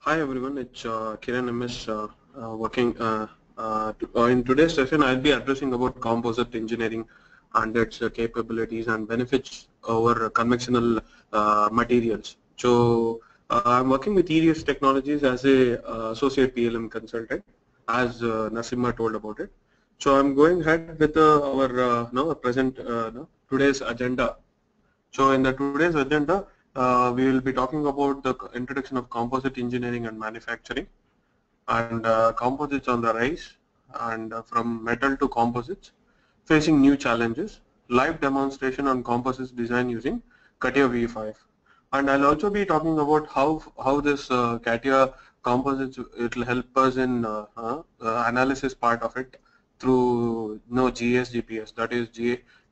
Hi everyone, it's Kiran MS working. In today's session, I'll be addressing about composite engineering and its capabilities and benefits over conventional materials. I'm working with EDS Technologies as a associate PLM consultant, as Nassima told about it. So I'm going ahead with our no, present no, today's agenda. So in the today's agenda, we will be talking about the introduction of composite engineering and manufacturing, and composites on the rise, and from metal to composites, facing new challenges, live demonstration on composites design using CATIA V5. And I'll also be talking about how this CATIA composites, it will help us in analysis part of it through GSGPS, that is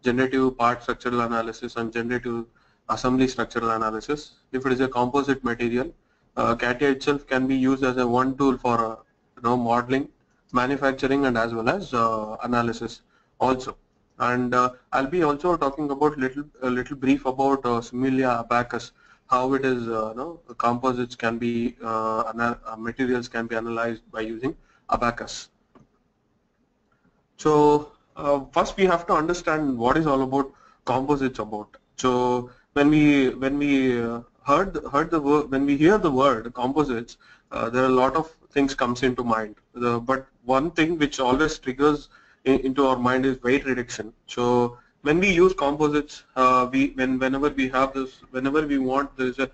generative part structural analysis and generative assembly structural analysis. If it is a composite material, CATIA itself can be used as a one tool for modeling, manufacturing, and as well as analysis also. And I'll be also talking about a little brief about Similia Abacus, how it is composites can be materials can be analyzed by using Abacus. So first we have to understand what is all about composites about. So when we heard the word, when we hear the word composites, there are a lot of things comes into mind. But one thing which always triggers into our mind is weight reduction. So when we use composites, whenever we want, there is a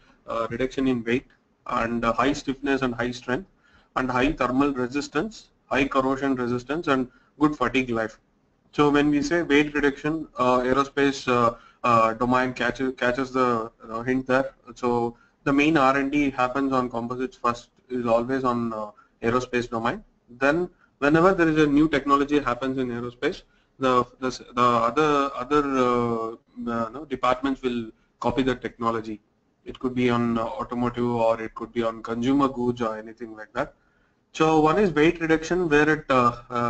reduction in weight and high stiffness and high strength and high thermal resistance, high corrosion resistance, and good fatigue life. So when we say weight reduction, aerospace domain catches the hint there. So the main R&D happens on composites first, is always on aerospace domain. Then whenever there is a new technology happens in aerospace, the other departments will copy the technology. It could be on automotive, or it could be on consumer goods, or anything like that. So one is weight reduction, where it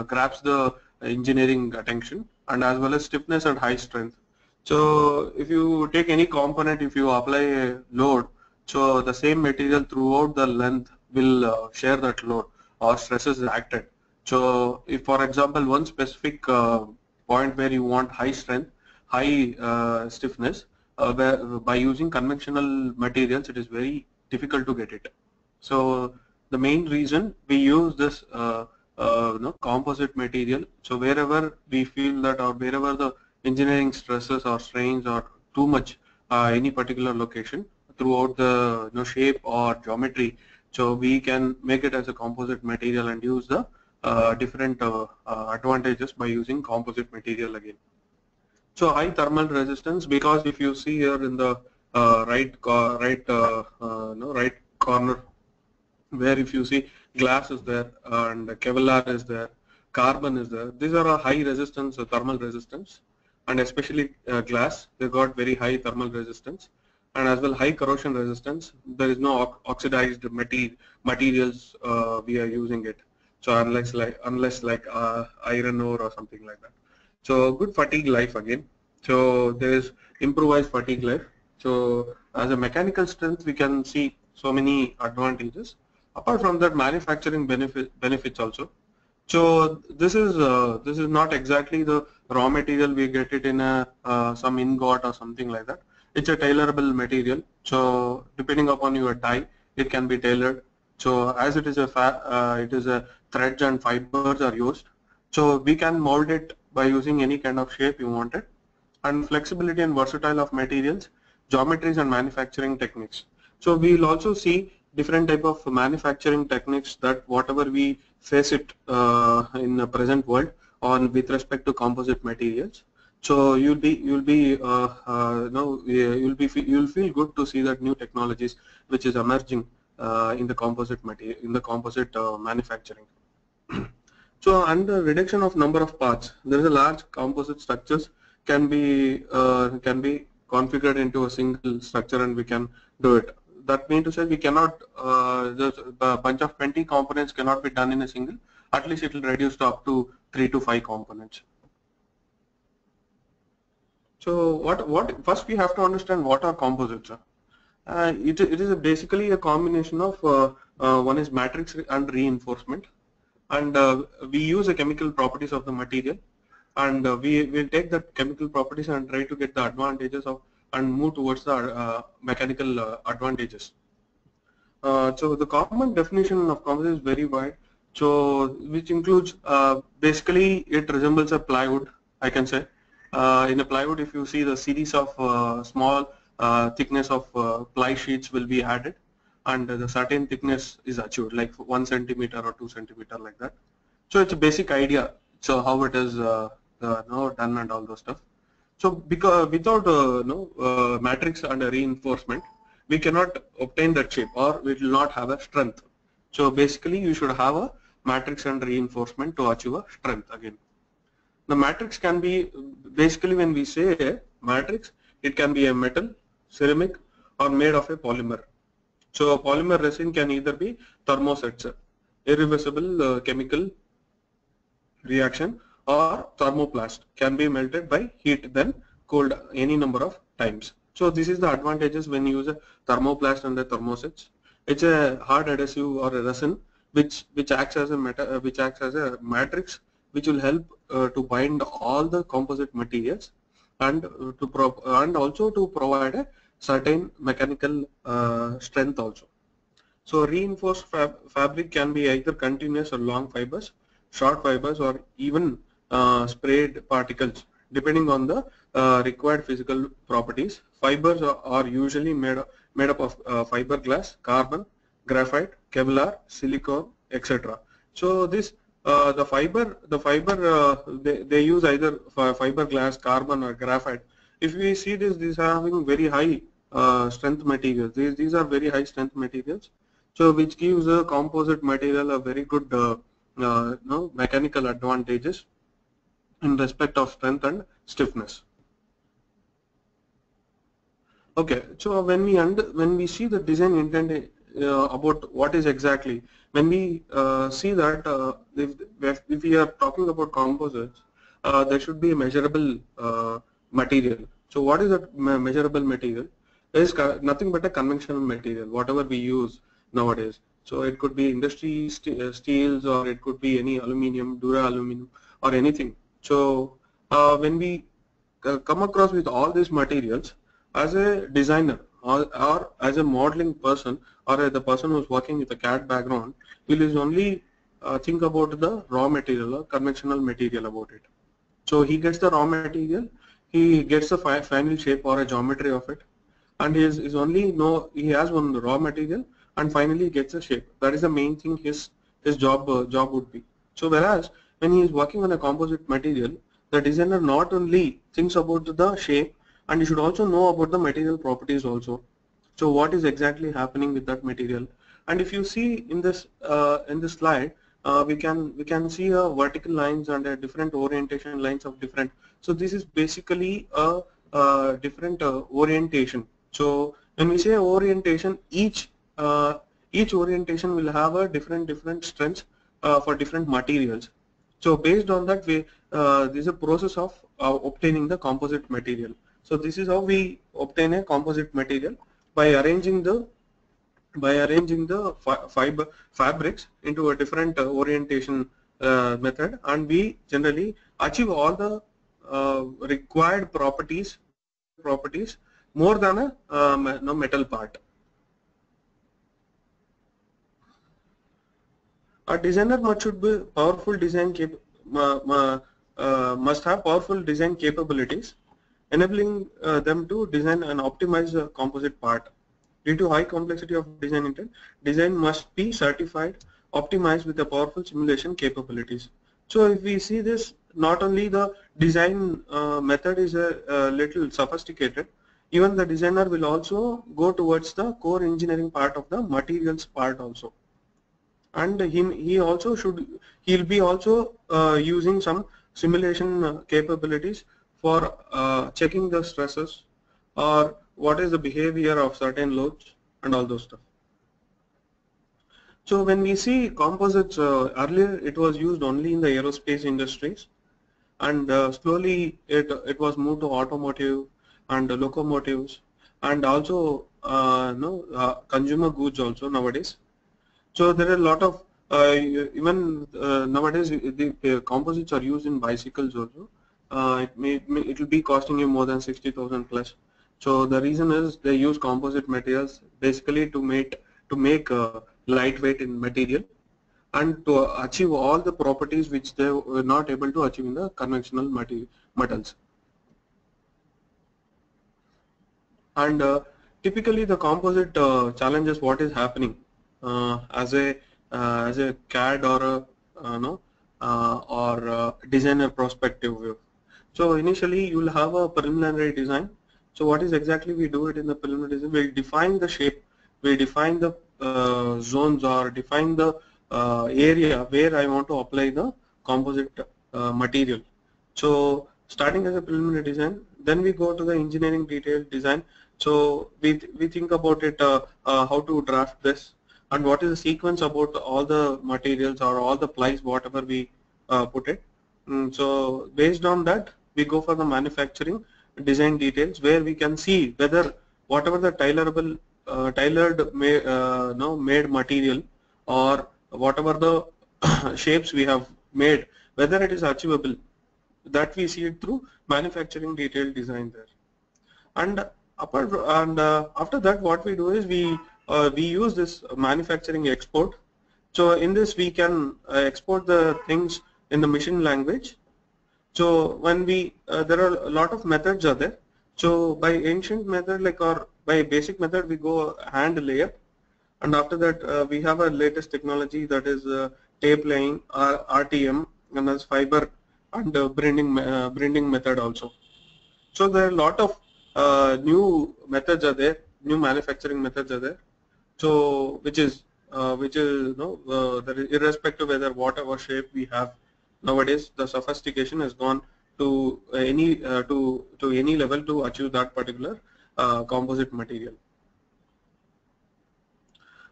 grabs the engineering attention, and as well as stiffness and high strength. So if you take any component, if you apply a load, so the same material throughout the length will share that load, or stresses acted. So if, for example, one specific point where you want high strength, high stiffness, by using conventional materials, it is very difficult to get it. So the main reason we use this composite material, so wherever we feel that, or wherever the engineering stresses or strains are too much, any particular location throughout the shape or geometry, so we can make it as a composite material and use the different advantages by using composite material again. So high thermal resistance, because if you see here in the right corner, where if you see glass is there and Kevlar is there, carbon is there. These are a high resistance, thermal resistance, and especially glass, they got very high thermal resistance, and as well high corrosion resistance. There is no oxidized materials we are using it. So unless like iron ore or something like that. So good fatigue life again. So there is improvised fatigue life. So as a mechanical strength, we can see so many advantages. Apart from that, manufacturing benefits also. So this is not exactly the raw material. We get it in a some ingot or something like that. It's a tailorable material. So depending upon your die, it can be tailored. So as it is a threads and fibers are used. So we can mold it by using any kind of shape you wanted. And flexibility and versatile of materials, geometries and manufacturing techniques. So we will also see different type of manufacturing techniques, that whatever we face it in the present world on with respect to composite materials. So you'll feel good to see that new technologies which is emerging in the composite material, in the composite manufacturing. So, and the reduction of number of parts. There is a large composite structures can be configured into a single structure, and we can do it. That means to say we cannot just a bunch of 20 components cannot be done in a single. At least it will reduce to up to 3 to 5 components. So what first we have to understand what are composites. It is basically a combination of One is matrix and reinforcement, and we use the chemical properties of the material, and we will take the chemical properties and try to get the advantages of and move towards the mechanical advantages. So the common definition of composite is very wide, so which includes basically it resembles a plywood, I can say. In a plywood, if you see the series of small thickness of ply sheets will be added, and the certain thickness is achieved, like 1 centimeter or 2 centimeter, like that. So it's a basic idea. So how it is done and all those stuff. So because without matrix and a reinforcement, we cannot obtain that shape, or we will not have a strength. So basically, you should have a matrix and reinforcement to achieve a strength again. The matrix can be basically, when we say matrix, it can be a metal, ceramic, or made of a polymer. So a polymer resin can either be thermosets, irreversible chemical reaction, or thermoplast, can be melted by heat then cooled any number of times. So this is the advantages when you use a thermoplast and the thermosets. It's a hard adhesive or a resin which acts as a matrix, which will help to bind all the composite materials, and and also to provide a certain mechanical strength also. So reinforced fabric can be either continuous or long fibers, short fibers, or even sprayed particles, depending on the required physical properties. Fibers are usually made up of fiberglass, carbon, graphite, Kevlar, silicone, etc. So this the fiber they use either fiberglass, carbon, or graphite. If we see this, these are having very high strength materials. These are very high strength materials. So which gives a composite material a very good mechanical advantages in respect of strength and stiffness. Okay, so when we see the design intent about what is exactly, when we see that if we are talking about composites, there should be a measurable material. So what is that measurable material? It is nothing but a conventional material, whatever we use nowadays. So it could be industry steels, or it could be any aluminum, dura aluminum, or anything. So when we come across with all these materials, as a designer or as a modeling person, or the person who's working with a CAD background, will only think about the raw material or conventional material about it. So he gets the raw material, he gets the final shape or a geometry of it, and he has one raw material, and finally gets a shape. That is the main thing his job would be. So whereas when he is working on a composite material, the designer not only thinks about the shape, and you should also know about the material properties also. So what is exactly happening with that material? And if you see in this slide, we can see vertical lines and different orientation lines of different. So this is basically a different orientation. So when we say orientation, each orientation will have a different strengths for different materials. So based on that, this is a process of obtaining the composite material. So this is how we obtain a composite material, by arranging the fabrics into a different orientation method, and we generally achieve all the required properties more than a metal part. A designer must have powerful design capabilities, enabling them to design and optimize the composite part. Due to high complexity of design intent, design must be certified, optimized with a powerful simulation capabilities. So if we see this, not only the design method is a little sophisticated, even the designer will also go towards the core engineering part of the materials part also. And he'll be also using some simulation capabilities for checking the stresses, or what is the behavior of certain loads, and all those stuff. So when we see composites, earlier it was used only in the aerospace industries, and slowly it was moved to automotive and locomotives, and also consumer goods also nowadays. So there are a lot of even nowadays the composites are used in bicycles also. It will be costing you more than 60,000 plus. So the reason is they use composite materials basically to make lightweight in material and to achieve all the properties which they were not able to achieve in the conventional metals. And typically the composite challenges what is happening as a CAD or a no or designer perspective view. So initially you will have a preliminary design. So what is exactly we do it in the preliminary design? We define the shape, we define the zones or define the area where I want to apply the composite material. So starting as a preliminary design, then we go to the engineering detailed design. So we think about it, how to draft this and what is the sequence about all the materials or all the plies whatever we put it. So based on that we go for the manufacturing design details where we can see whether whatever the tailored made material or whatever the shapes we have made, whether it is achievable. That we see it through manufacturing detailed design there. And after that what we do is we use this manufacturing export. So in this we can export the things in the machine language. So when we there are a lot of methods are there. So by ancient method or by basic method we go hand layer, and after that we have a latest technology that is tape laying or RTM, and as fiber and branding method also. So there are a lot of new methods are there, new manufacturing methods are there. So which is irrespective whether whatever shape we have nowadays, the sophistication has gone to any level to achieve that particular composite material.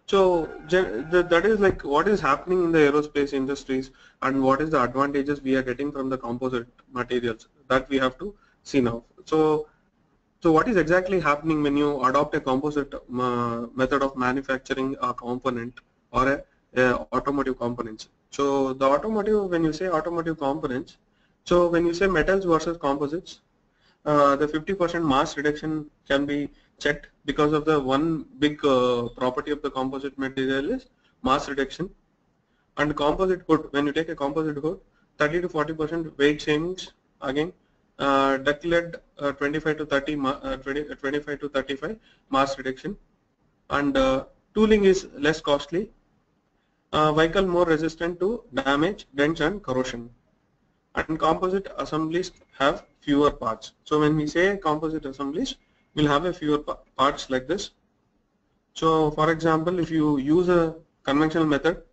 So that is like what is happening in the aerospace industries and what is the advantages we are getting from the composite materials that we have to see now. So what is exactly happening when you adopt a composite method of manufacturing a component or a automotive components? So the automotive, when you say automotive components, so when you say metals versus composites, the 50% mass reduction can be checked because of the one big property of the composite material is mass reduction. And composite hood, when you take a composite hood, 30 to 40% weight savings again. Duct lead 25 to 35 mass reduction, and tooling is less costly. Vehicle more resistant to damage, dents and corrosion. And composite assemblies have fewer parts. So when we say composite assemblies, we'll have a fewer parts like this. So for example, if you use a conventional method,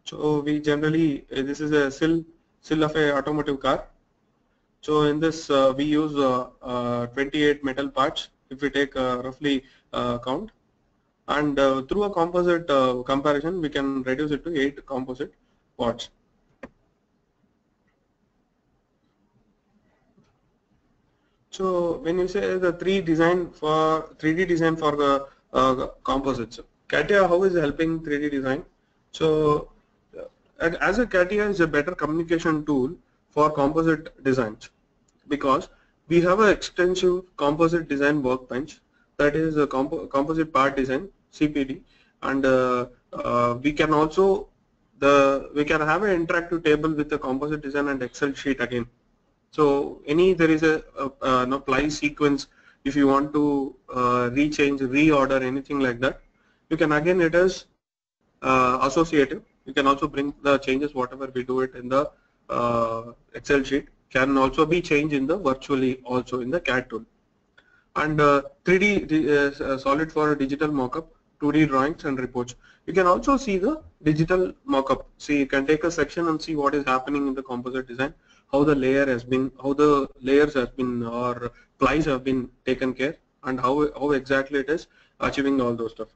so we generally this is a sill of a automotive car. So in this we use 28 metal parts if we take roughly count, and through a composite comparison we can reduce it to 8 composite parts. So when you say the 3D design for the composites, CATIA, how is helping 3D design? So as a CATIA is a better communication tool for composite designs, because we have an extensive composite design workbench, that is a composite part design CPD, and we can also have an interactive table with the composite design and Excel sheet again. So there is a ply sequence, if you want to rechange, reorder, anything like that, you can again, it is associative. You can also bring the changes whatever we do it in the Excel sheet can also be changed in the virtually also in the CAD tool. And 3D solid for digital mockup, 2D drawings and reports. You can also see the digital mockup. See, you can take a section and see what is happening in the composite design, how the layers has been or plies have been taken care, and how exactly it is achieving all those stuff.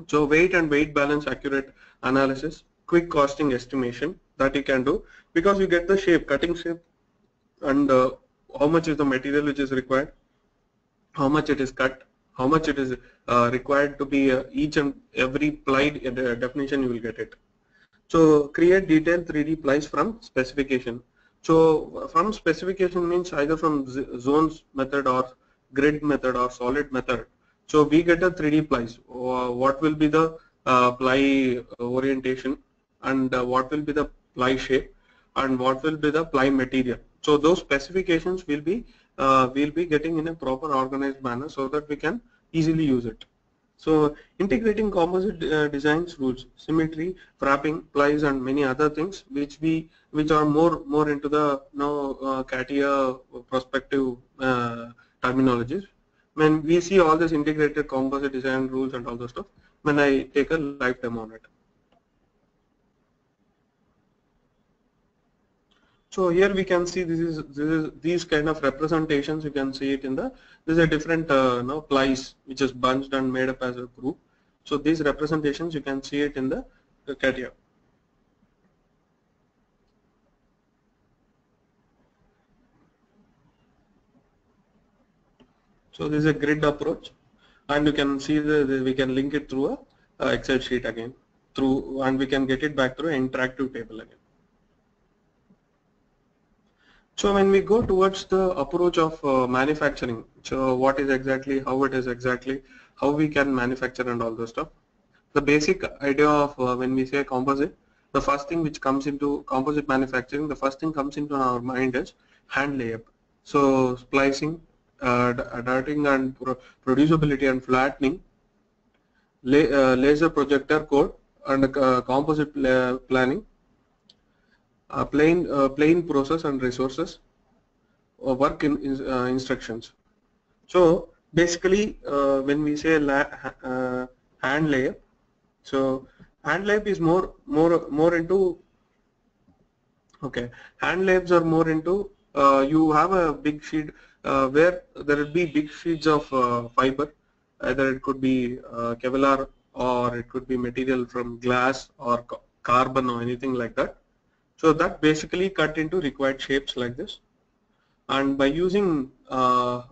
So weight and weight balance accurate analysis, quick costing estimation that you can do, because you get the shape, cutting shape, and how much is the material which is required, how much it is cut, how much it is required to be each and every ply definition, you will get it. So create detailed 3D plies from specification. So from specification means either from zones method or grid method or solid method. So we get a 3D plies. What will be the ply orientation, and what will be the ply shape, and what will be the ply material. So those specifications will be getting in a proper organized manner so that we can easily use it. So integrating composite designs rules, symmetry, wrapping, plies, and many other things which are more into the CATIA perspective terminologies. When we see all this integrated composite design rules and all those stuff, when I take a live demo on it. So here we can see this is these kind of representations. You can see it in the, this is a different plies which is bunched and made up as a group. So these representations you can see it in the CATIA. So this is a grid approach, and you can see we can link it through a Excel sheet again through, and we can get it back through an interactive table again. So when we go towards the approach of manufacturing, so what is exactly, how it is exactly, how we can manufacture and all those stuff. The basic idea of when we say composite, the first thing which comes into composite manufacturing, the first thing comes into our mind is hand layup. So splicing, adapting and producibility and flattening, laser projector code, and composite planning, plain process and resources, work in instructions. So basically when we say hand layup, so hand layup is more into, okay, hand layups are more into you have a big sheet where there will be big sheets of fiber, either it could be Kevlar or it could be material from glass or carbon or anything like that. So that basically cut into required shapes like this, and by using what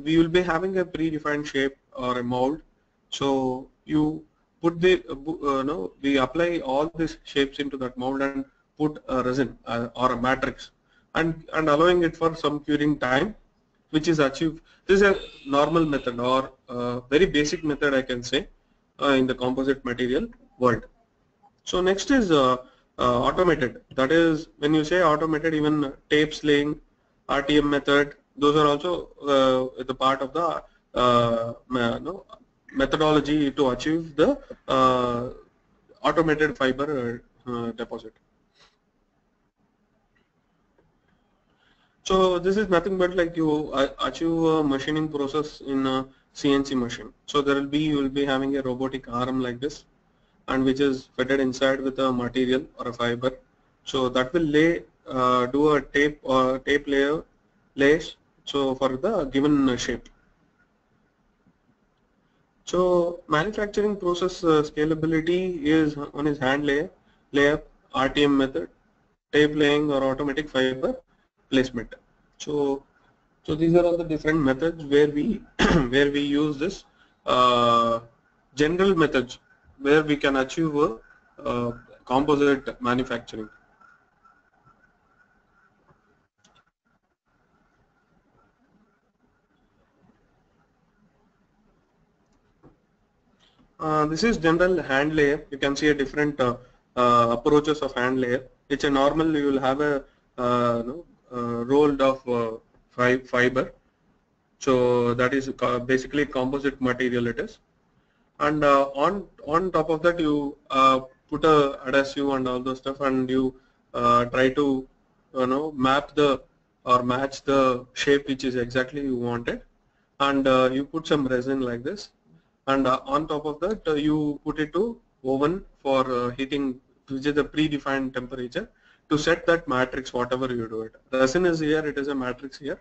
we will be having a predefined shape or a mold. So you put the we apply all these shapes into that mold and put a resin or a matrix, and allowing it for some curing time, which is achieved. This is a normal method or very basic method, I can say, in the composite material world. So next is automated. That is, when you say automated, even tape slaying, RTM method, those are also the part of the methodology to achieve the automated fiber deposit. So this is nothing but like you achieve a machining process in a CNC machine. So there will be, you will be having a robotic arm like this, and which is fitted inside with a material or a fiber. So that will do a tape layers, so for the given shape. So manufacturing process scalability is one is hand layup, RTM method, tape laying or automatic fiber placement. So these are all the different methods where we where we use this general methods where we can achieve composite manufacturing. This is general hand layup. You can see a different approaches of hand layup. It's a normal, you will have a rolled of fiber. So that is basically composite material it is. And on top of that you put a adhesive and all those stuff, and you try to map the or match the shape which is exactly you wanted, and you put some resin like this, and on top of that you put it to oven for heating, which is a predefined temperature to set that matrix whatever you do it. The resin is here, it is a matrix here.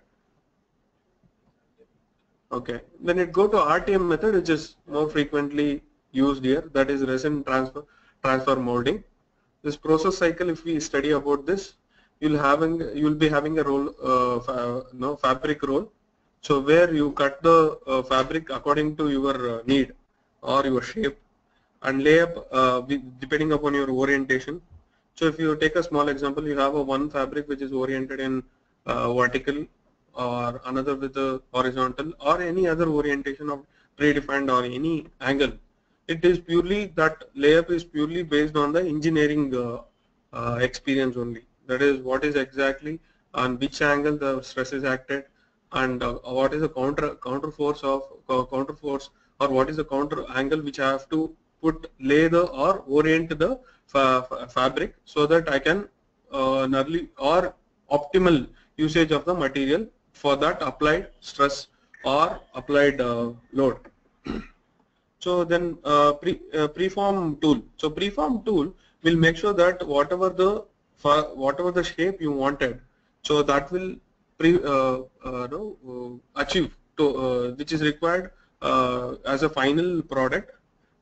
Okay, when it go to RTM method, which is more frequently used here, that is resin transfer molding. This process cycle, if we study about this, you'll be having a roll, fabric roll, So where you cut the fabric according to your need or your shape, and layup depending upon your orientation. So if you take a small example, you have a one fabric which is oriented in vertical, or another with a horizontal, or any other orientation of predefined or any angle. It is purely, that layup is purely based on the engineering experience only. That is, what is exactly on which angle the stress is acted, and what is the counter force of counter force, or what is the counter angle which I have to put, lay the or orient the fabric, so that I can nearly or optimal usage of the material for that applied stress or applied load. So then preform tool. So preform tool will make sure that whatever the shape you wanted, so that will achieve to which is required as a final product.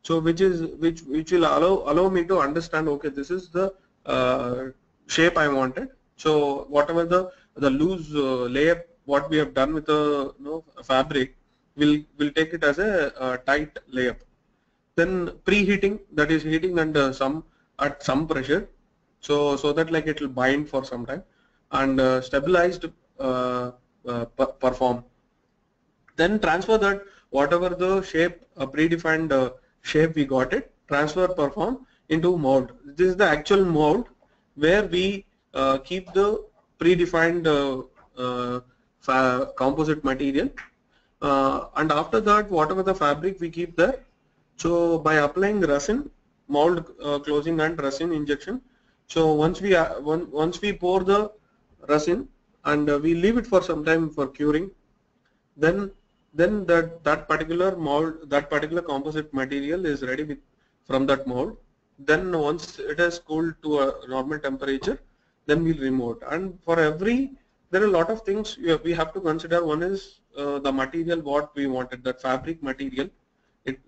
So which will allow me to understand, okay, this is the shape I wanted. So whatever the loose layup what we have done with the fabric, will take it as a tight layup. Then preheating, that is heating under at some pressure, so that like it will bind for some time, and stabilized perform. Then transfer that whatever the shape predefined shape we got it, transfer perform into mold. This is the actual mold where we keep the predefined composite material, and after that whatever the fabric we keep there. So by applying resin, mold closing and resin injection, so once we pour the resin, and we leave it for some time for curing, then that particular mold, that particular composite material is ready from that mold. Then once it has cooled to a normal temperature, then we'll remove it. And for every, there are a lot of things we have to consider. One is the material what we wanted, that fabric material. It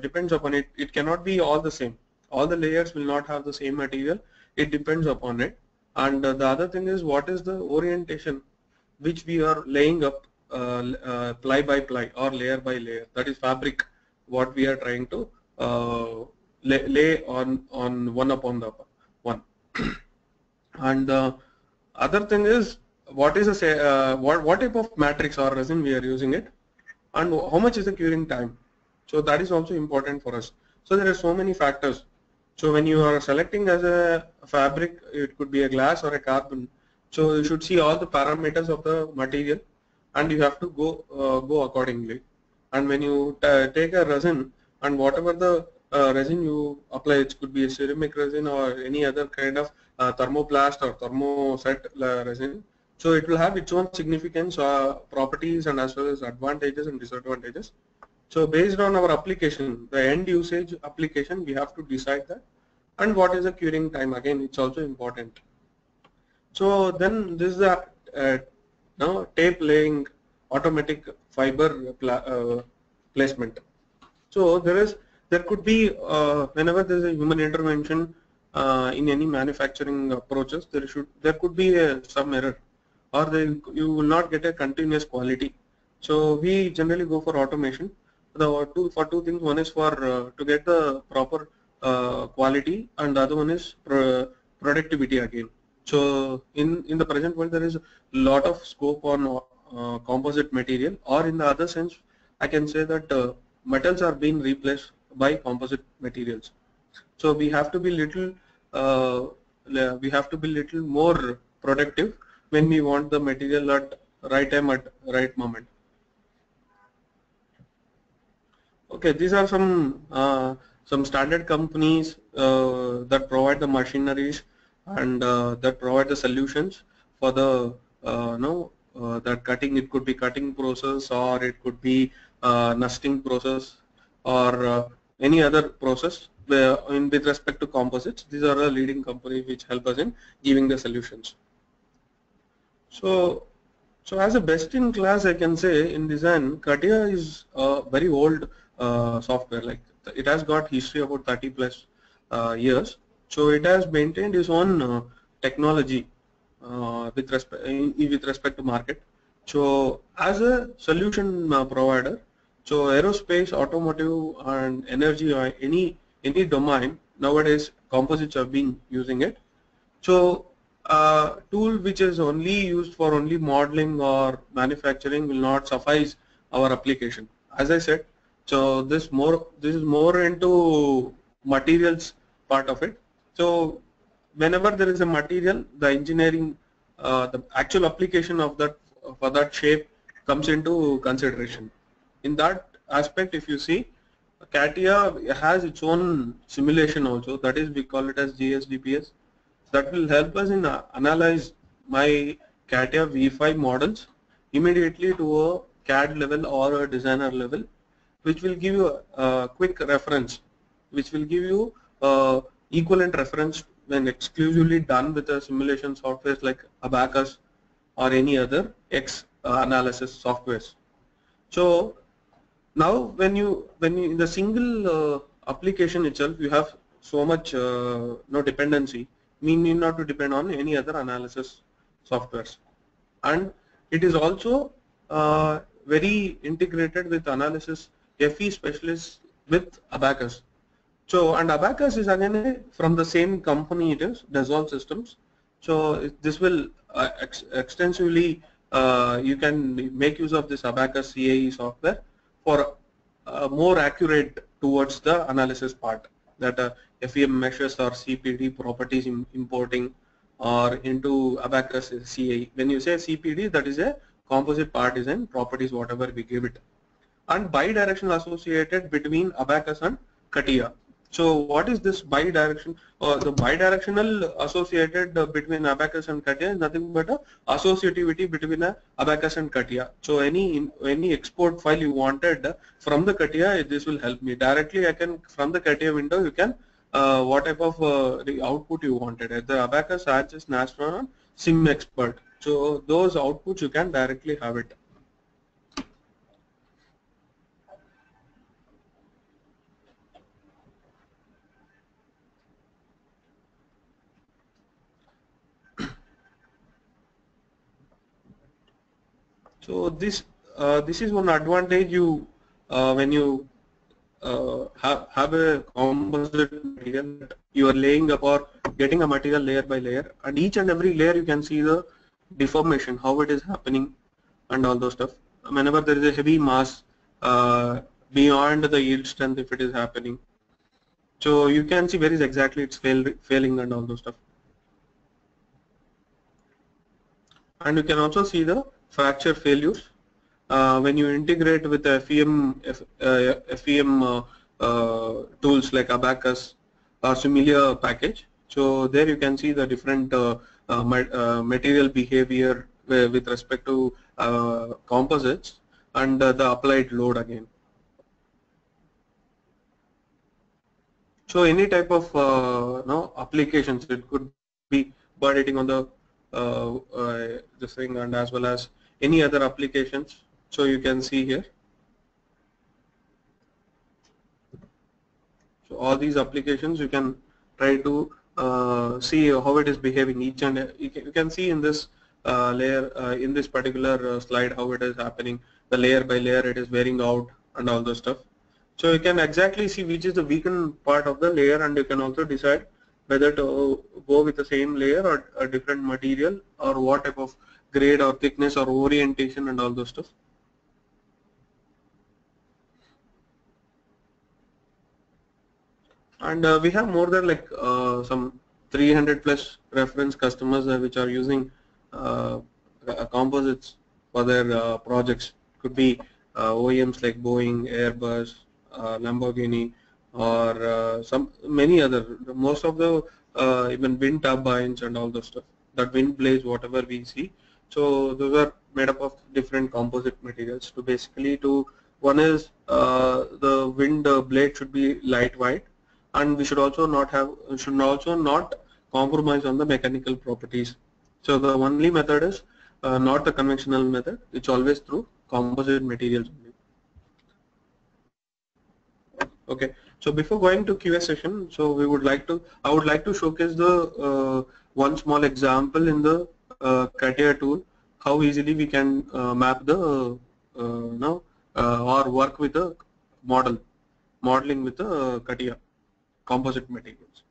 depends upon it. It cannot be all the same. All the layers will not have the same material. It depends upon it. And the other thing is, what is the orientation which we are laying up ply by ply or layer by layer. That is fabric what we are trying to lay on one upon the one. And the other thing is, what is what type of matrix or resin we are using it, and how much is the curing time. So that is also important for us. So there are so many factors. So when you are selecting as a fabric, it could be a glass or a carbon. So you should see all the parameters of the material, and you have to go accordingly. And when you take a resin, and whatever the resin you apply, it could be a ceramic resin or any other kind of thermoplast or thermoset resin. So it will have its own significance, properties, and as well as advantages and disadvantages. So based on our application, the end usage application, we have to decide that. And what is the curing time? Again, it's also important. So then this is the tape laying automatic fiber placement. So there could be whenever there is a human intervention in any manufacturing approaches, there could be some error, or you will not get a continuous quality. So we generally go for automation. For two things. One is for to get the proper quality, and the other one is productivity again. So in the present world, there is a lot of scope on composite material, or in the other sense, I can say that metals are being replaced by composite materials. So we have to be little more productive when we want the material at right time at right moment. Okay, these are some standard companies that provide the machineries and that provide the solutions for the that cutting. It could be cutting process, or it could be nesting process, or any other process with respect to composites. These are the leading companies which help us in giving the solutions. So as a best in class, I can say in design, CATIA is a very old software. Like, it has got history about 30 plus years. So it has maintained its own technology with respect to market. So as a solution provider, so aerospace, automotive, and energy, or any domain nowadays, composites have been using it. So tool which is only used for only modeling or manufacturing will not suffice our application. As I said, so this is more into materials part of it. So whenever there is a material, the engineering, the actual application of that for that shape comes into consideration. In that aspect, if you see, CATIA has its own simulation also. That is, we call it as GSDPS. That will help us in analyze my CATIA V5 models immediately to a CAD level or a designer level, which will give you a quick reference, which will give you equivalent reference when exclusively done with a simulation software like Abacus or any other X analysis softwares. So now when you in the single application itself, you have so much no dependency. We need not to depend on any other analysis softwares, and it is also very integrated with analysis FE specialists with Abacus. So, and Abacus is again from the same company, it is Dassault Systems. So this will extensively, you can make use of this Abacus CAE software for more accurate towards the analysis part, that FEM measures or CPD properties importing or into Abacus CAE. When you say CPD, that is a composite part design properties, whatever we give it, and bidirectional associated between Abacus and CATIA. So what is this bidirection? The bidirectional associated between Abacus and CATIA is nothing but a associativity between Abacus and CATIA. So any export file you wanted from the CATIA, this will help me directly. I can, from the CATIA window, you can what type of the output you wanted. The Abacus, ANSYS, Nastran, and SimExpert. So those outputs you can directly have it. So this is one advantage you when you have a composite material that you are laying up or getting a material layer by layer, and each and every layer you can see the deformation, how it is happening and all those stuff. Whenever there is a heavy mass beyond the yield strength, if it is happening, so you can see where is exactly it's failing and all those stuff. And you can also see the fracture failures when you integrate with FEM tools like Abacus or similar package. So there you can see the different material behavior with respect to composites and the applied load again. So any type of applications, it could be bird eating on the this thing, and as well as any other applications. So you can see here. So all these applications you can try to see how it is behaving each, and you can see in this layer in this particular slide how it is happening. The layer by layer it is wearing out and all those stuff. So you can exactly see which is the weakened part of the layer, and you can also decide whether to go with the same layer or a different material, or what type of grade or thickness or orientation and all those stuff. And we have more than like some 300 plus reference customers which are using composites for their projects. Could be OEMs like Boeing, Airbus, Lamborghini, or many other. Most of the even wind turbines and all those stuff. That wind blades, whatever we see. So those are made up of different composite materials. To basically one is the wind blade should be lightweight, and we should also not compromise on the mechanical properties. So the only method is not the conventional method. It's always through composite materials only. Okay. So before going to QA session, so I would like to showcase the one small example in the CATIA tool how easily we can map the or work with the modeling with the CATIA composite materials.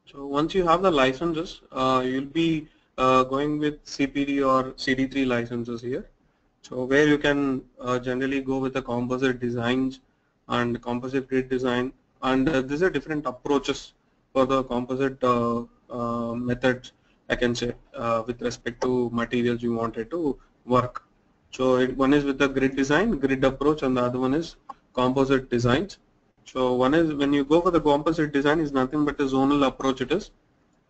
So once you have the licenses, you'll be going with CPD or CD3 licenses here. So where you can generally go with the composite designs and composite grid design, and these are different approaches for the composite methods, I can say, with respect to materials you wanted to work. So one is with the grid design, grid approach, and the other one is composite designs. So one is when you go for the composite design is nothing but a zonal approach it is.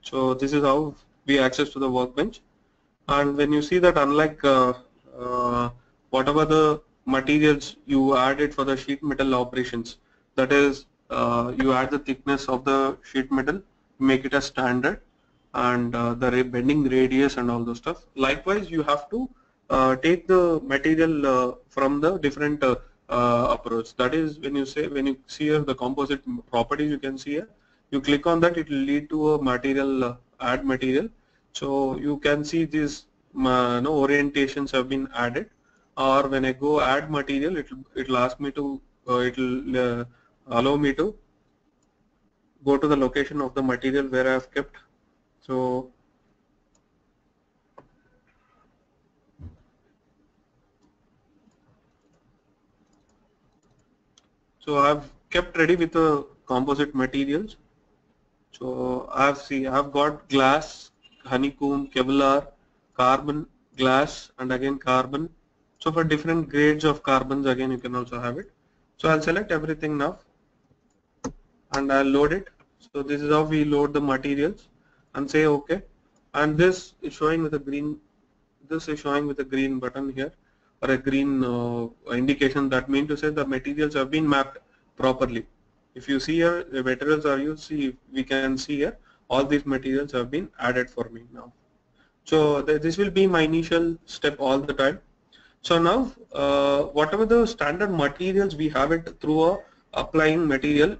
So this is how we access to the workbench. And when you see that unlike uh, whatever the materials you added for the sheet metal operations, that is you add the thickness of the sheet metal, make it a standard, and the bending radius and all those stuff. Likewise, you have to take the material from the different approach. That is when you see here the composite properties you can see here, you click on that, it will lead to a material add material. So you can see these orientations have been added, or when I go add material, it'll ask me to it'll allow me to go to the location of the material where I have kept. So I've kept ready with the composite materials. So I've got glass, honeycomb, Kevlar, carbon, glass, and again carbon. So for different grades of carbons, again you can also have it. So I'll select everything now and I'll load it. So this is how we load the materials and say OK. And this is showing with a green. This is showing with a green button here, or a green indication. That means to say the materials have been mapped properly. If you see here, the materials are used. See, we can see here all these materials have been added for me now. So this will be my initial step all the time. So now, whatever the standard materials we have it through a applying material.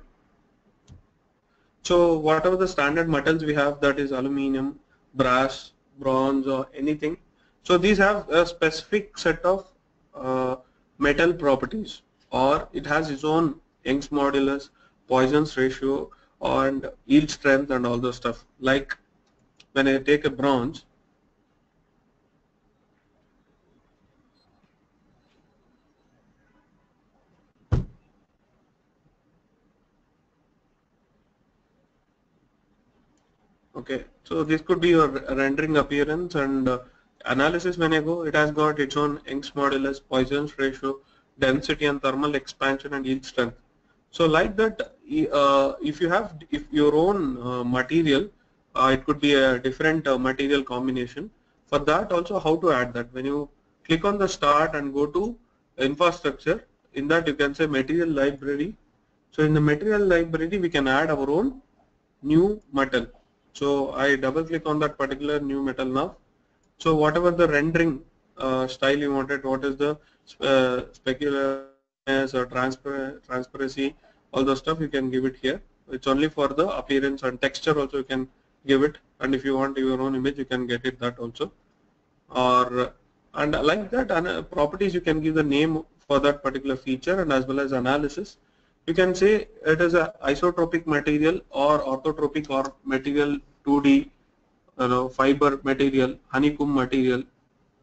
So whatever the standard metals we have, that is aluminum, brass, bronze, or anything. So these have a specific set of metal properties, or it has its own Young's modulus, Poisson's ratio, and yield strength and all those stuff. Like when I take a bronze, okay, so this could be your rendering appearance and analysis. When I go, it has got its own Young's modulus, Poisson's ratio, density and thermal expansion and yield strength. So like that, if your own material, it could be a different material combination. For that also, how to add that? When you click on the start and go to infrastructure, in that you can say material library. So in the material library, we can add our own new metal. So I double click on that particular new metal now. So whatever the rendering style you wanted, what is the specularness or transparency, all those stuff you can give it here. It's only for the appearance, and texture also you can give it, and if you want your own image you can get it that also. Or and like that, properties you can give the name for that particular feature, and as well as analysis. You can say it is a isotropic material or orthotropic or material 2D, fiber material, honeycomb material,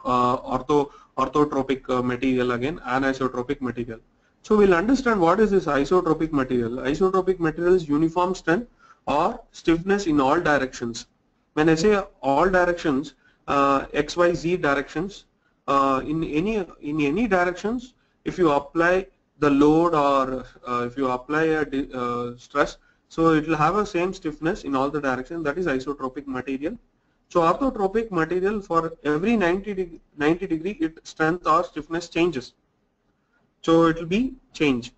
orthotropic material, again anisotropic material. So we'll understand what is this isotropic material. Isotropic material is uniform strength or stiffness in all directions. When I say all directions, x, y, z directions, in any directions, if you apply the load or if you apply a stress, so it will have a same stiffness in all the directions. That is isotropic material. So orthotropic material, for every 90 degree, its strength or stiffness changes. So it will be change.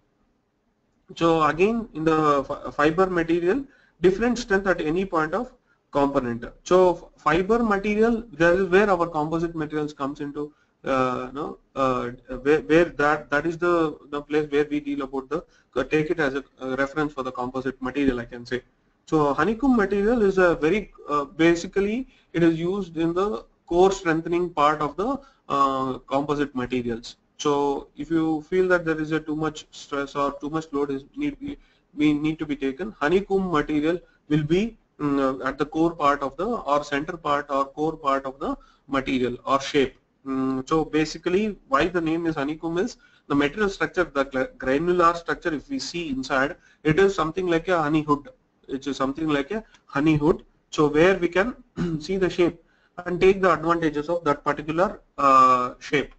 So again, in the fiber material, different strength at any point of component. So fiber material, that is where our composite materials comes into, where that is the place where we deal about the, take it as a reference for the composite material, I can say. So honeycomb material is a very, basically it is used in the core strengthening part of the composite materials. So if you feel that there is a too much stress or too much load is need to be taken, honeycomb material will be at the core part of the, or center part or core part of the material or shape. So basically why the name is honeycomb is the material structure, the granular structure, if we see inside, it is something like a honey hood. It is something like a honey hood. So where we can see the shape and take the advantages of that particular shape.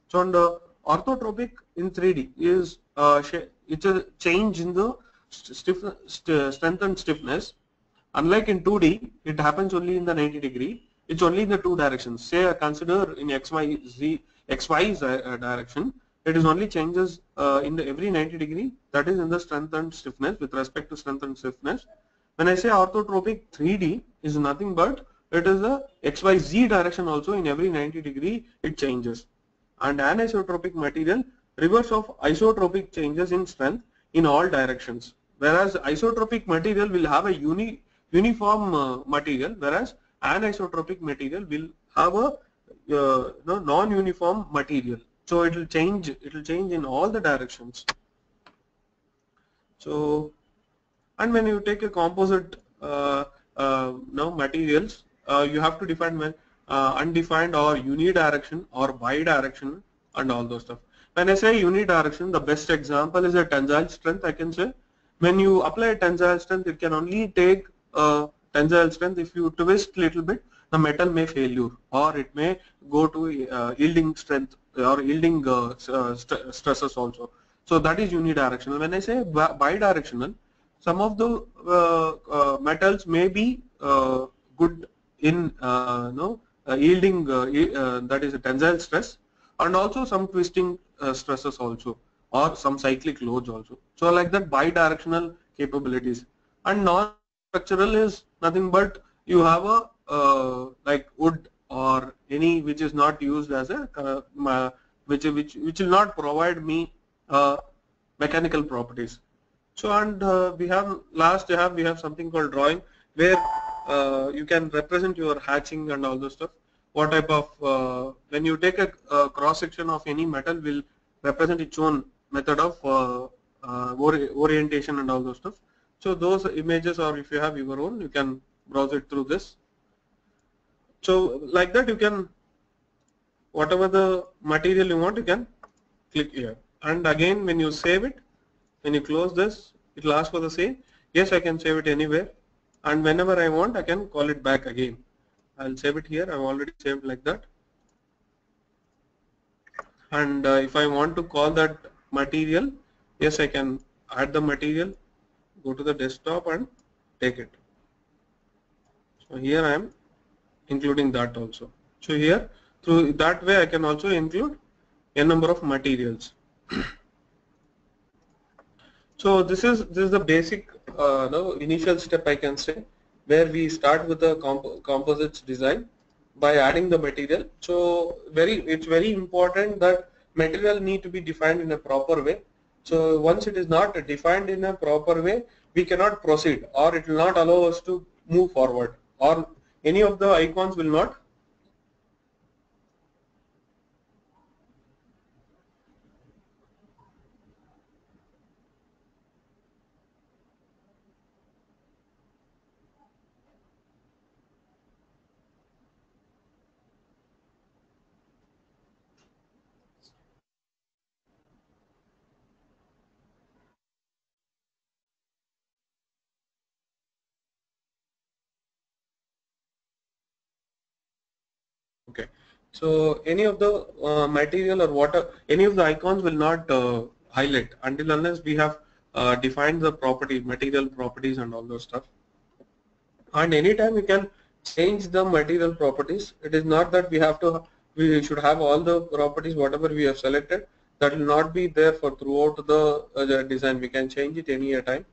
So on the orthotropic in 3D is it's a change in the strength and stiffness. Unlike in 2D, it happens only in the 90 degree. It's only in the two directions. Say I consider in XY direction, it is only changes in the every 90 degree. That is in the strength and stiffness, with respect to strength and stiffness. When I say orthotropic 3D is nothing but it is a XYZ direction also, in every 90 degree it changes. And anisotropic material, reverse of isotropic, changes in strength in all directions. Whereas isotropic material will have a uniform material, whereas anisotropic material will have a non-uniform material. So it will change in all the directions. So, and when you take a composite materials, you have to define when undefined or unidirection or bidirection and all those stuff. When I say unidirection, the best example is a tensile strength. I can say when you apply a tensile strength, it can only take tensile strength. If you twist little bit, the metal may failure, or it may go to yielding strength or yielding stresses also. So that is unidirectional. When I say bidirectional, some of the metals may be good in yielding, that is a tensile stress, and also some twisting stresses also, or some cyclic loads also. So like that, bidirectional capabilities. And non-structural is nothing but you have a like wood or any which is not used as a which will not provide me mechanical properties. So, and we have we have something called drawing, where you can represent your hatching and all those stuff. What type of when you take a cross section of any metal, will represent its own method of orientation and all those stuff. So those images, or if you have your own, you can browse it through this. So like that, you can, whatever the material you want, you can click here. And again, when you save it, when you close this, it will ask for the same. Yes, I can save it anywhere, and whenever I want, I can call it back again. I'll save it here. I've already saved like that. And if I want to call that material, yes, I can add the material, go to the desktop and take it. So here I am including that also. So here, through that way, I can also include a number of materials. So this is the basic initial step, I can say, where we start with the composites design, by adding the material. So it's very important that material need to be defined in a proper way. So once it is not defined in a proper way, we cannot proceed, or it will not allow us to move forward, or any of the icons will not. Okay, so any of the material or water, any of the icons will not highlight until unless we have defined the property, material properties and all those stuff. And anytime we can change the material properties. It is not that we should have all the properties whatever we have selected. That will not be there for throughout the design. We can change it any time.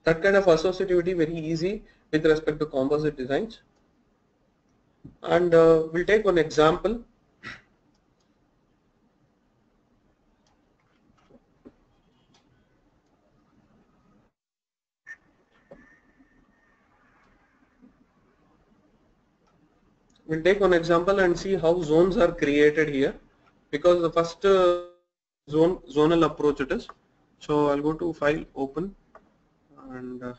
That kind of associativity very easy with respect to composite designs. And we'll take one example. We'll take one example and see how zones are created here, because the first zonal approach it is. So I'll go to file, open, and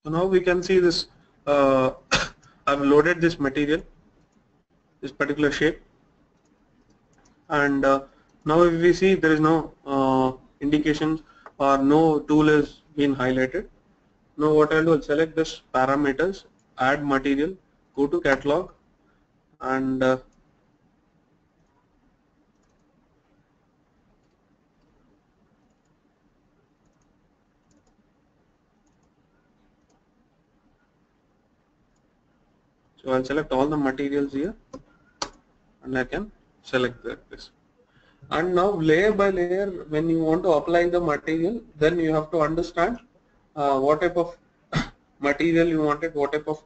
so now we can see this. I've loaded this material, this particular shape, and now if we see there is no indications or no tool is been highlighted. Now what I'll do, I'll select this parameters, add material, go to catalog, and so I'll select all the materials here, and I can select this. And now layer by layer, when you want to apply the material, then you have to understand what type of material you wanted, what type of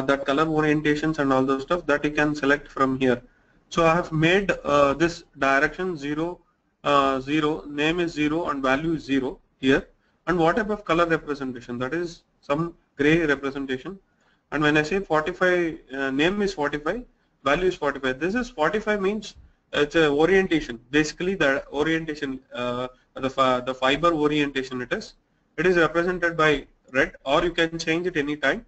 that color orientations and all those stuff that you can select from here. So I have made this direction 0, 0, name is 0 and value is 0 here. And what type of color representation? That is some gray representation. And when I say 45, name is 45, value is 45. This is 45 means it's a orientation. Basically, the orientation, the fiber orientation it is. It is represented by red, or you can change it any time.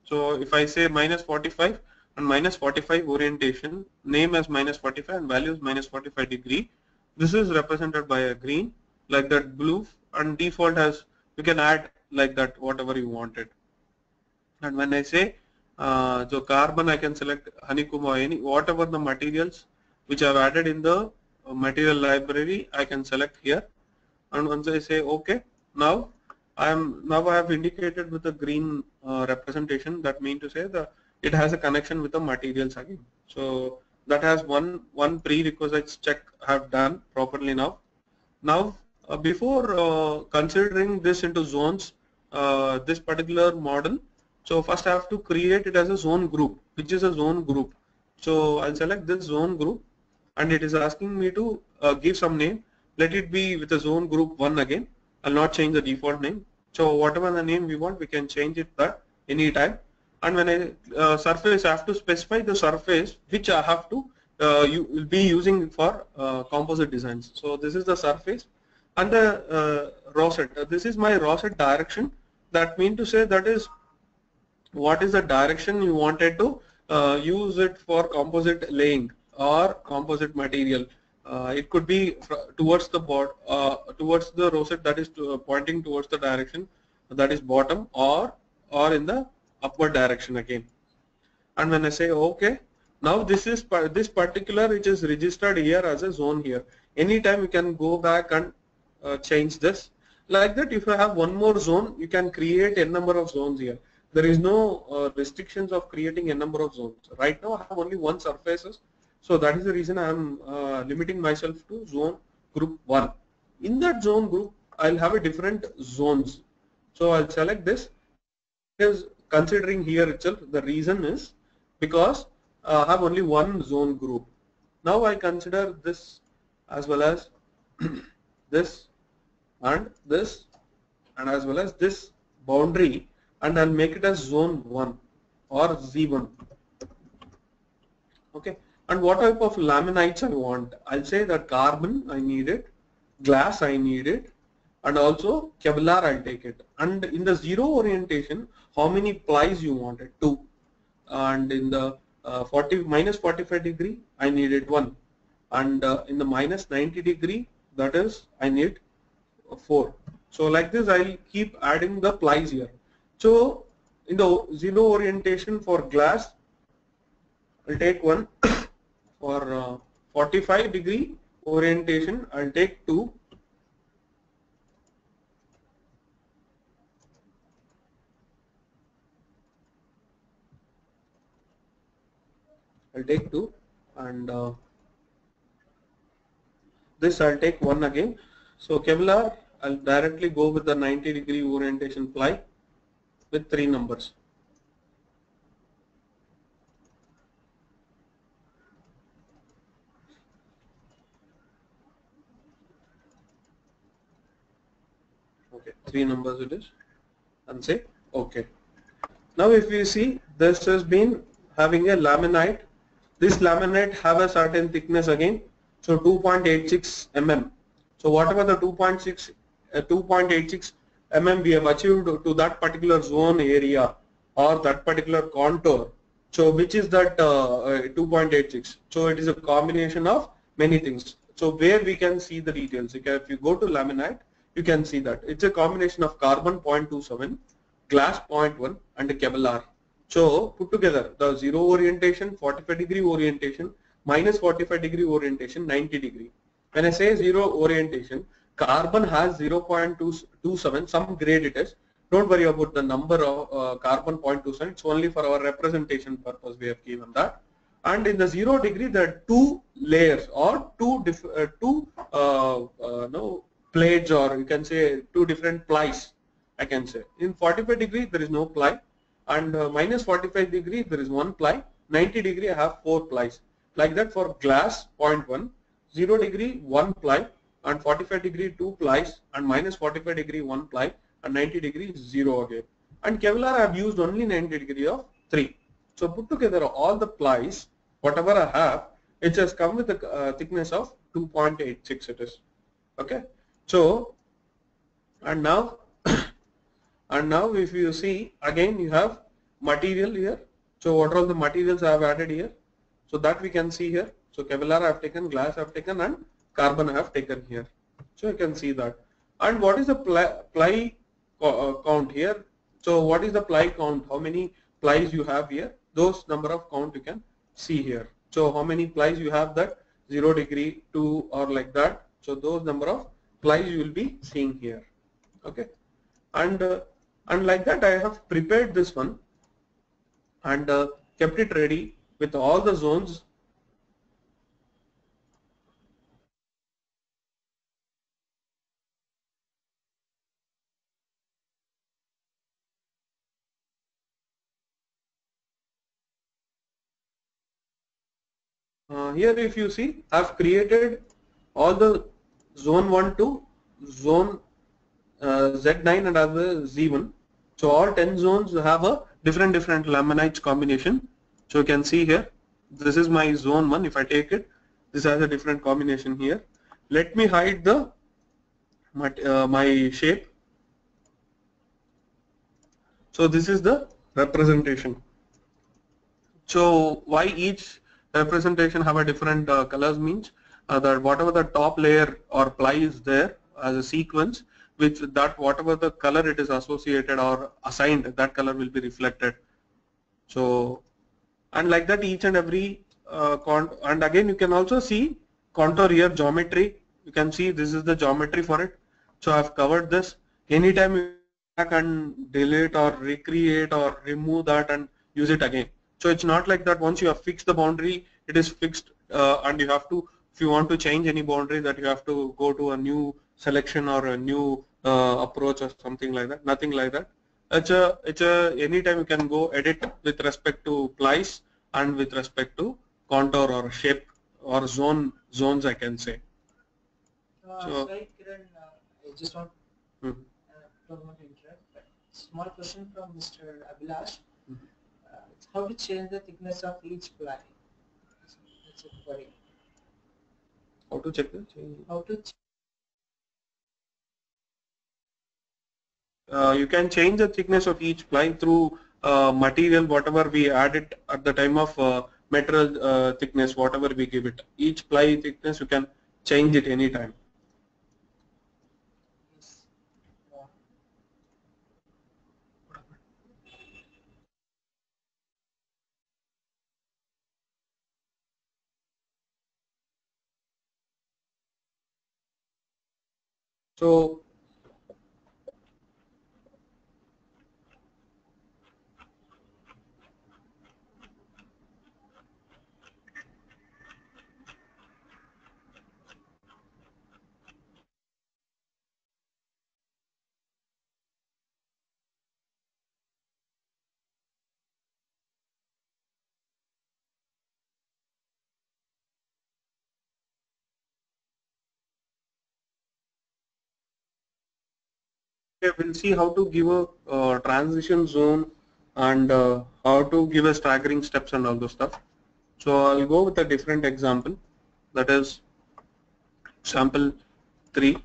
So if I say minus 45 and minus 45 orientation, name as minus 45 and value is minus 45 degree. This is represented by a green, like that blue, and default has, you can add like that whatever you wanted. And when I say so carbon, I can select honeycomb or any whatever the materials which I've added in the material library, I can select here. And once I say OK, now I have indicated with a green representation. That means to say that it has a connection with the materials again. So that has one prerequisite check I have done properly now. Now before considering this into zones, this particular model, so first I have to create it as a zone group, which is a zone group. So I'll select this zone group, and it is asking me to give some name. Let it be with the zone group 1 again. I'll not change the default name. So whatever the name we want, we can change it that anytime. And when I surface, I have to specify the surface which I have to you will be using for composite designs. So this is the surface, and the rosette. This is my rosette direction. That means to say that is what is the direction you wanted to use it for composite laying or composite material. it could be towards the towards the rosette that is pointing towards the direction that is bottom, or in the upward direction again. And when I say OK, now this particular which is registered here as a zone here. Anytime you can go back and change this. Like that, if you have one more zone, you can create a number of zones here. There is no restrictions of creating a number of zones. Right now I have only one surfaces, so that is the reason I am limiting myself to zone group 1. In that zone group, I'll have a different zones. So I'll select this. Is considering here itself, the reason is because I have only one zone group. Now I consider this as well as this and this and as well as this boundary, and I'll make it as zone 1 or Z1. Okay, and what type of laminites I want? I'll say that carbon I need it, glass I need it, and also Kevlar I'll take it. And in the zero orientation, how many plies you wanted? 2. And in the minus 45 degree, I needed 1. And in the minus 90 degree, that is I need 4. So like this, I'll keep adding the plies here. So in the zero orientation for glass, I'll take 1. For 45 degree orientation, I'll take 2. I'll take 2, and this I'll take 1 again. So Kevlar, I'll directly go with the 90 degree orientation ply with 3 numbers. Okay, 3 numbers it is, and say OK. Now if you see, this has been having a laminate. This laminate have a certain thickness again, so 2.86 mm. So whatever the 2.86 mm we have achieved to that particular zone area or that particular contour. So which is that 2.86? So it is a combination of many things. So where we can see the details. If you go to laminate, you can see that it's a combination of carbon 0.27, glass 0.1, and a Kevlar. So put together the zero orientation, 45 degree orientation, minus 45 degree orientation, 90 degree. When I say zero orientation, carbon has 0.27, some grade it is. Don't worry about the number of carbon 0.27, it's only for our representation purpose we have given that. And in the 0 degree, there are 2 layers or two plates, or you can say 2 different plies, I can say. In 45 degree, there is no ply. And minus 45 degree there is 1 ply, 90 degree I have 4 plies. Like that for glass 0.1, 0 degree 1 ply, and 45 degree 2 plies, and minus 45 degree 1 ply, and 90 degree 0 again. And Kevlar I have used only 90 degree of 3. So put together all the plies, whatever I have, it has come with a thickness of 2.86 it is. Okay. So and now if you see, again you have material here. So what are all the materials I have added here? So that we can see here. So Kevlar I have taken, glass I have taken, and carbon I have taken here. So you can see that. And what is the ply count here? So what is the ply count? How many plies you have here? Those number of count you can see here. So how many plies you have, that 0 degree, 2, or like that. So those number of plies you will be seeing here. Okay. And like that I have prepared this one and kept it ready with all the zones. Here if you see, I have created all the zone 1 to zone Z9 and other Z1. So all 10 zones have a different laminites combination. So you can see here, this is my zone 1. If I take it, this has a different combination here. Let me hide the my shape. So this is the representation. So why each representation have a different colors means that whatever the top layer or ply is there as a sequence, which that whatever the color it is associated or assigned, that color will be reflected. So, and like that each and every and again you can also see contour here, geometry. You can see this is the geometry for it. So I've covered this. Anytime you back and delete or recreate or remove that and use it again. So it's not like that once you have fixed the boundary, it is fixed, and you have to, if you want to change any boundary, that you have to go to a new selection or a new approach or something like that. Nothing like that. It's a anytime you can go edit with respect to plies and with respect to contour or shape or zones I can say. Sorry, Kiran, I just want Mhm. don't want to interrupt, but small question from Mr. Abhilash. Mhm. How to change the thickness of each ply? That's a query. How to check this? How to You can change the thickness of each ply through material, whatever we add it at the time of material thickness, whatever we give it. Each ply thickness you can change it anytime. yes. So we'll see how to give a transition zone and how to give a staggering steps and all those stuff. So I'll go with a different example, that is sample 3.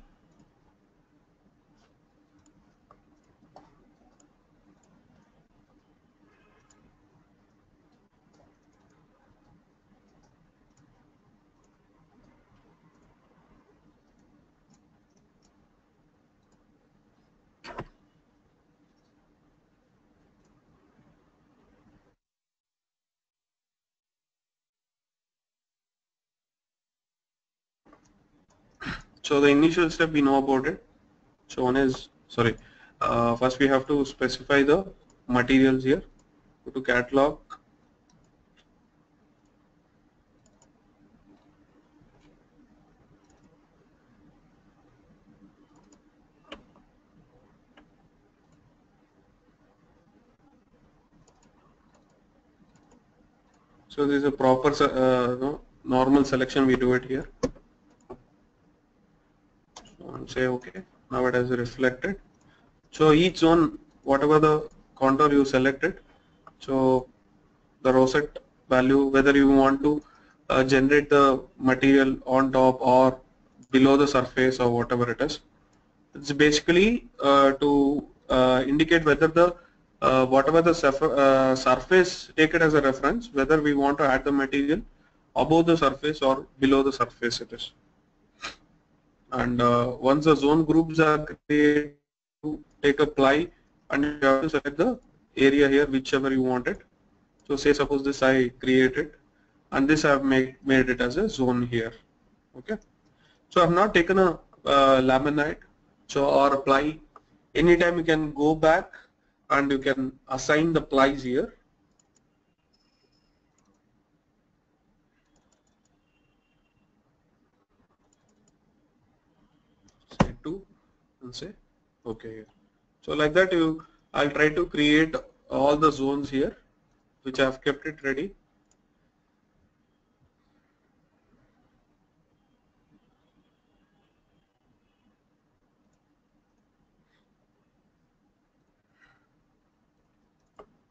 So the initial step we know about it. So one is, sorry, first we have to specify the materials here. Go to catalog. So this is a proper no, normal selection, we do it here. So and say okay. Now it has reflected. So each zone, whatever the contour you selected, so the rosette value, whether you want to generate the material on top or below the surface or whatever it is. It's basically to indicate whether the whatever the surface, take it as a reference, whether we want to add the material above the surface or below the surface it is. And once the zone groups are created, you take a ply and you have to select the area here, whichever you want it. So say suppose this I created and this I have made it as a zone here. Okay. So I have not taken a laminate, so or a ply. Anytime you can go back and you can assign the plies here. Say 2 and say okay. So like that I'll try to create all the zones here, which I have kept it ready.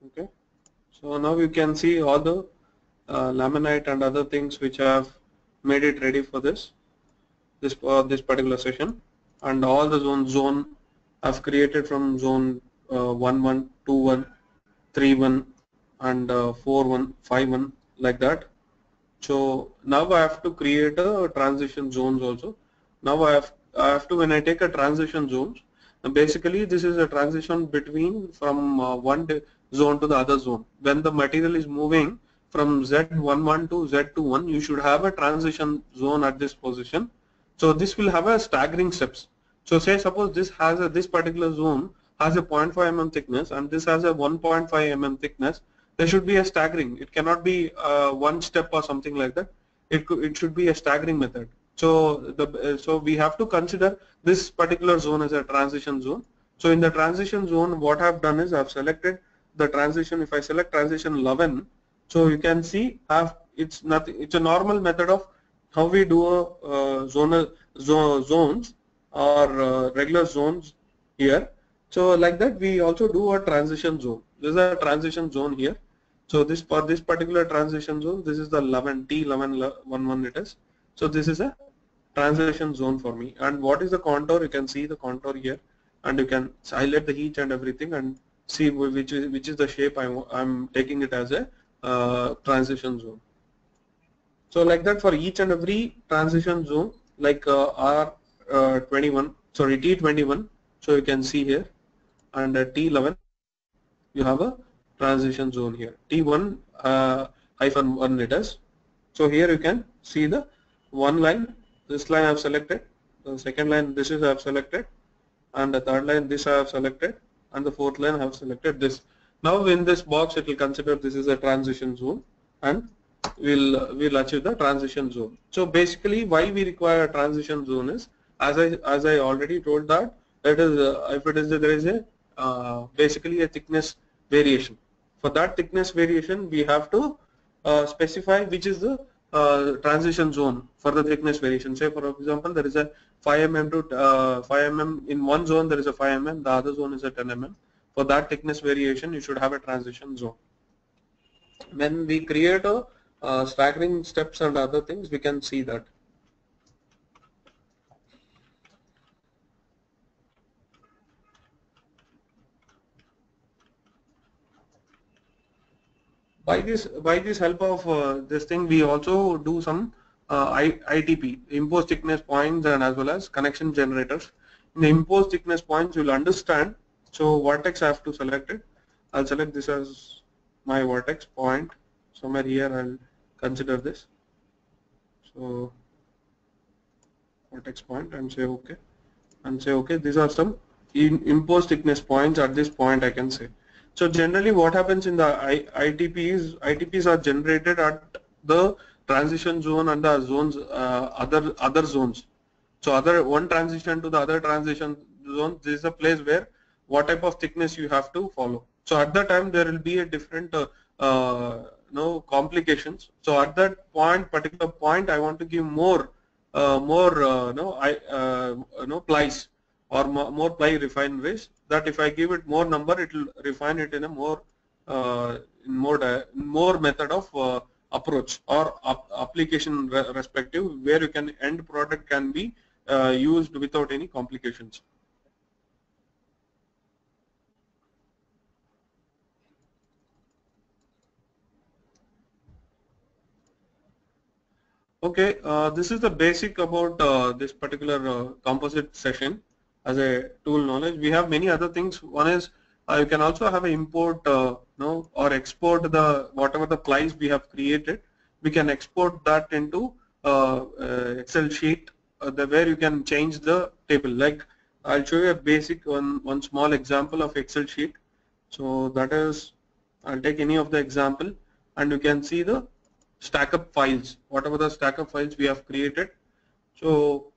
Okay. So now you can see all the laminate and other things which I have made it ready for this particular session, and all the zone I've created from zone 1 1 2 1 3 1 and 4 1 5 1 like that. So now I have to create a transition zones also. Now I have to, when I take a transition zones, basically this is a transition between from zone to the other zone. When the material is moving from Z11 to Z21, you should have a transition zone at this position. So this will have a staggering steps. So say suppose this has this particular zone has a 0.5 mm thickness and this has a 1.5 mm thickness. There should be a staggering. It cannot be one step or something like that. It should be a staggering method. So so we have to consider this particular zone as a transition zone. So in the transition zone, what I've done is I've selected the transition. If I select transition 11, so you can see it's nothing. It's a normal method of how we do a zones or regular zones here. So like that, we also do a transition zone. This is a transition zone here. So this for this particular transition zone, this is the 11 T1111 it is. So this is a transition zone for me. And what is the contour? You can see the contour here, and you can highlight the heat and everything and see which is the shape I'm taking it as a transition zone. So like that for each and every transition zone, like R21, sorry T21. So you can see here, and T11 you have a transition zone here. T1 hyphen 1 it is. So here you can see the one line. This line I have selected. The second line this is I have selected, and the third line this I have selected, and the fourth line I have selected this. Now in this box it will consider this is a transition zone, and we'll achieve the transition zone. So basically why we require a transition zone is, as I already told that it is if it is there is a basically a thickness variation. For that thickness variation we have to specify which is the transition zone for the thickness variation. Say for example there is a 5 mm to 5 mm in one zone, there is a 5 mm, the other zone is a 10 mm. For that thickness variation you should have a transition zone. When we create a staggering steps and other things, we can see that. By this help of this thing, we also do some ITP, imposed thickness points, and as well as connection generators. In the imposed thickness points, you'll understand. So vertex I have to select it. I'll select this as my vertex point. Somewhere here I'll consider this. So vertex point and say OK. And say OK. These are some imposed thickness points at this point I can say. So generally what happens in the ITPs are generated at the transition zone and the zones other zones. So one transition to the other transition zone, this is a place where what type of thickness you have to follow. So at that time there will be a different complications. So at that particular point I want to give more plies or more ply refine ways, that if I give it more number, it will refine it in a more method of approach or application respective, where you can end product can be used without any complications. Okay, this is the basic about this particular composite session. As a tool knowledge, we have many other things. One is you can also have an import or export the whatever the plies we have created. We can export that into Excel sheet where you can change the table. Like I'll show you a basic one small example of Excel sheet. So that is, I'll take any of the example and you can see the stack up files, whatever the stack up files we have created. So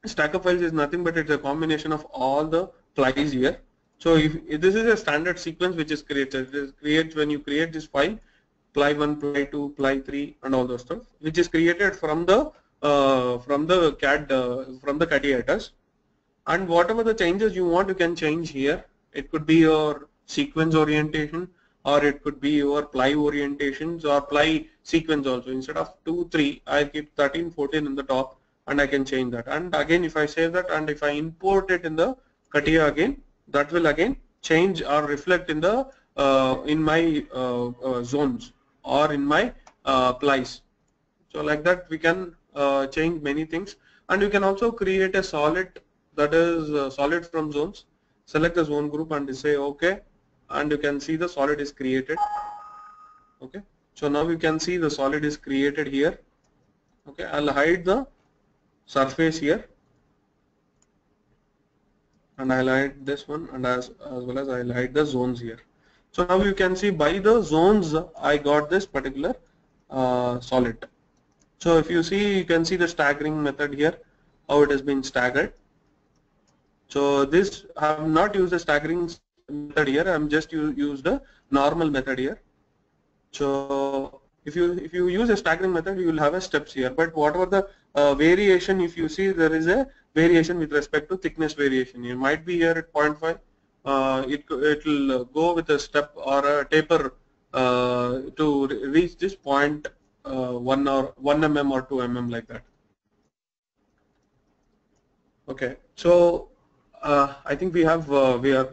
stack up files is nothing but it's a combination of all the plies here. So if this is a standard sequence which is created, it creates when you create this file, ply 1, ply 2, ply 3 and all those stuff, which is created from the CAD from the CATIA. And whatever the changes you want, you can change here. It could be your sequence orientation, or it could be your ply orientations or ply sequence also. Instead of 2, 3, I keep 13, 14 in the top, and I can change that. And again, if I save that and if I import it in the CATIA again, that will again change or reflect in the in my zones or in my plies. So like that we can change many things, and you can also create a solid, that is solid from zones. Select the zone group and say OK, and you can see the solid is created. Okay, so now you can see the solid is created here. Okay, I'll hide the surface here, and I'll hide this one, and as well as I'll hide the zones here. So now you can see by the zones I got this particular solid. So if you see, you can see the staggering method here, how it has been staggered. So this, I have not used the staggering method here, I'm just used the normal method here. So if you use a staggering method, you will have a steps here, but whatever the variation, if you see, there is a variation with respect to thickness variation. You might be here at 0.5, it will go with a step or a taper to reach this 0.1 or 1 mm or 2 mm, like that. Okay, so I think we are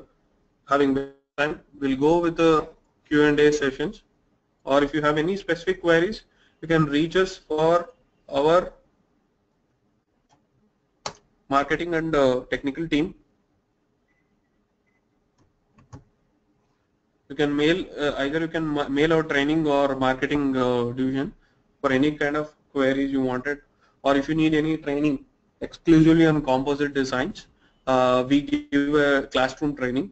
having time. We'll go with the Q&A sessions, or if you have any specific queries, you can reach us for our marketing and technical team. You can mail either you can mail our training or marketing division for any kind of queries you wanted, or if you need any training exclusively on composite designs, we give a classroom training.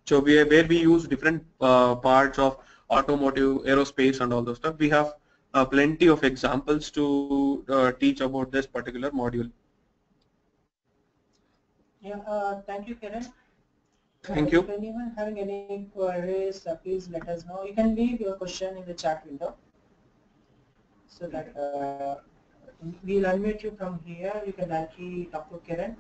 So where we use different parts of automotive, aerospace, and all those stuff. We have plenty of examples to teach about this particular module. Yeah, thank you, Kiran. Thank you. If anyone having any queries, please let us know. You can leave your question in the chat window, so that we'll unmute you from here. You can directly talk to Kiran.